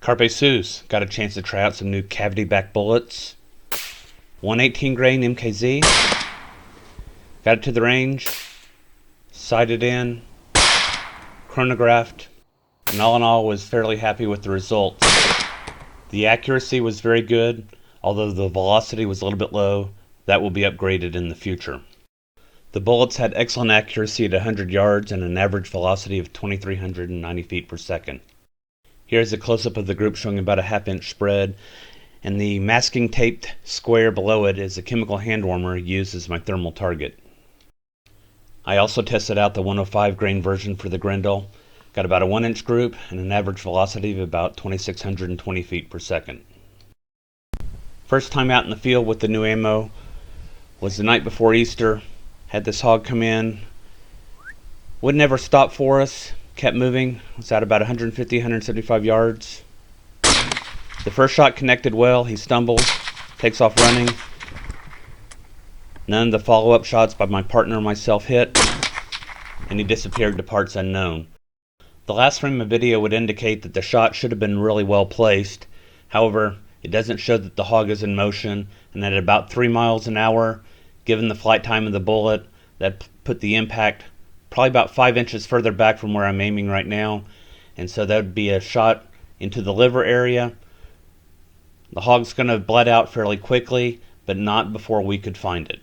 Carpe Sus, got a chance to try out some new cavity back bullets. 118 grain MKZ. Got it to the range, sighted in, chronographed, and all in all was fairly happy with the results. The accuracy was very good, although the velocity was a little bit low. That will be upgraded in the future. The bullets had excellent accuracy at 100 yards and an average velocity of 2,390 feet per second. Here's a close-up of the group showing about a half-inch spread, and the masking taped square below it is a chemical hand warmer used as my thermal target. I also tested out the 105 grain version for the Grendel. Got about a 1-inch group and an average velocity of about 2,620 feet per second. First time out in the field with the new ammo was the night before Easter. Had this hog come in, would never stop for us, kept moving. Was at about 150, 175 yards. The first shot connected well. He stumbles, takes off running. None of the follow-up shots by my partner or myself hit, and he disappeared to parts unknown. The last frame of video would indicate that the shot should have been really well placed. However, it doesn't show that the hog is in motion, and at about 3 miles an hour, given the flight time of the bullet, that put the impact probably about 5 inches further back from where I'm aiming right now, and so that would be a shot into the liver area. The hog's going to have bled out fairly quickly, but not before we could find it.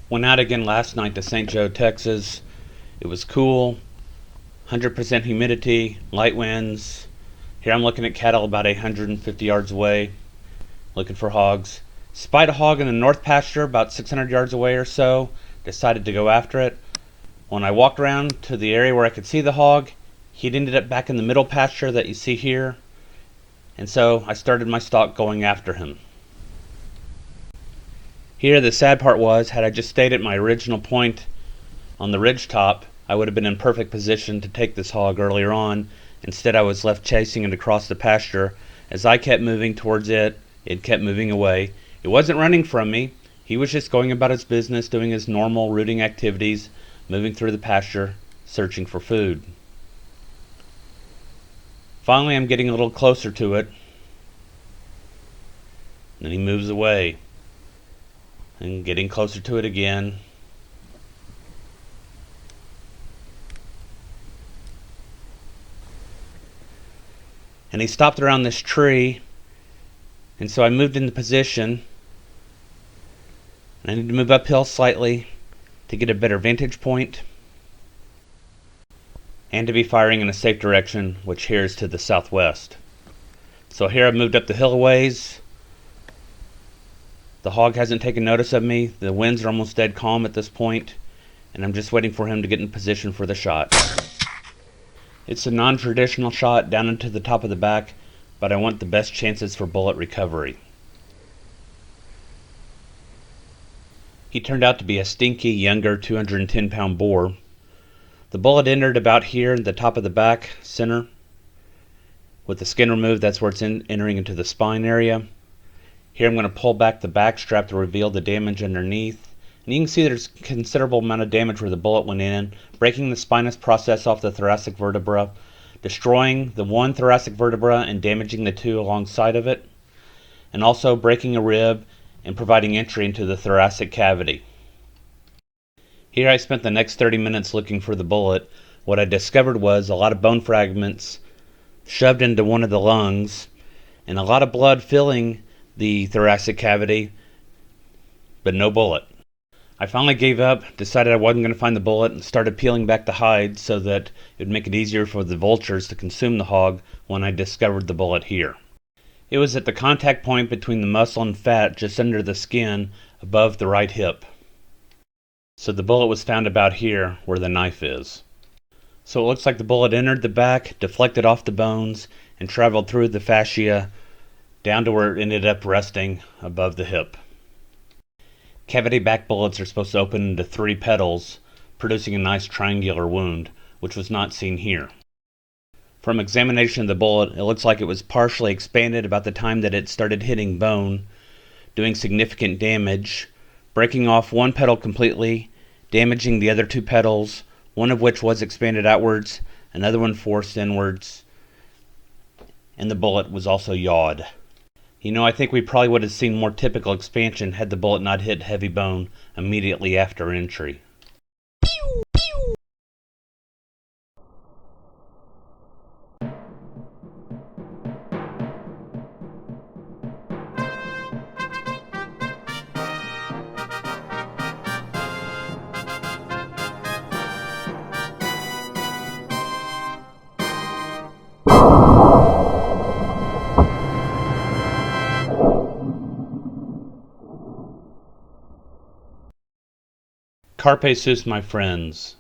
Went out again last night to St. Joe, Texas. It was cool, 100% humidity, light winds. Here I'm looking at cattle about 150 yards away, looking for hogs. Spied a hog in the north pasture about 600 yards away or so. Decided to go after it. When I walked around to the area where I could see the hog, he'd ended up back in the middle pasture that you see here, and so I started my stalk going after him. Here the sad part was, had I just stayed at my original point on the ridge top, I would have been in perfect position to take this hog earlier on. Instead I was left chasing it across the pasture. As I kept moving towards it, it kept moving away. It wasn't running from me. He was just going about his business, doing his normal rooting activities, moving through the pasture, searching for food. Finally, I'm getting a little closer to it. Then he moves away. And getting closer to it again. And he stopped around this tree, and so I moved into position. I need to move uphill slightly to get a better vantage point and to be firing in a safe direction, which here is to the southwest. So here I've moved up the hill a ways. The hog hasn't taken notice of me. The winds are almost dead calm at this point, and I'm just waiting for him to get in position for the shot. It's a non-traditional shot down into the top of the back, but I want the best chances for bullet recovery. He turned out to be a stinky, younger 210-pound boar. The bullet entered about here in the top of the back, center. With the skin removed, that's where it's entering into the spine area. Here I'm going to pull back the back strap to reveal the damage underneath. And you can see there's a considerable amount of damage where the bullet went in, breaking the spinous process off the thoracic vertebra, destroying the one thoracic vertebra and damaging the two alongside of it, and also breaking a rib and providing entry into the thoracic cavity. Here I spent the next 30 minutes looking for the bullet. What I discovered was a lot of bone fragments shoved into one of the lungs and a lot of blood filling the thoracic cavity, but no bullet. I finally gave up, decided I wasn't going to find the bullet, and started peeling back the hide so that it would make it easier for the vultures to consume the hog when I discovered the bullet here. It was at the contact point between the muscle and fat just under the skin above the right hip. So the bullet was found about here where the knife is. So it looks like the bullet entered the back, deflected off the bones, and traveled through the fascia down to where it ended up resting above the hip. Cavity back bullets are supposed to open into 3 petals, producing a nice triangular wound, which was not seen here. From examination of the bullet, it looks like it was partially expanded about the time that it started hitting bone, doing significant damage, breaking off one petal completely, damaging the other 2 petals, one of which was expanded outwards, another one forced inwards, and the bullet was also yawed. You know, I think we probably would have seen more typical expansion had the bullet not hit heavy bone immediately after entry. Carpe sus, my friends.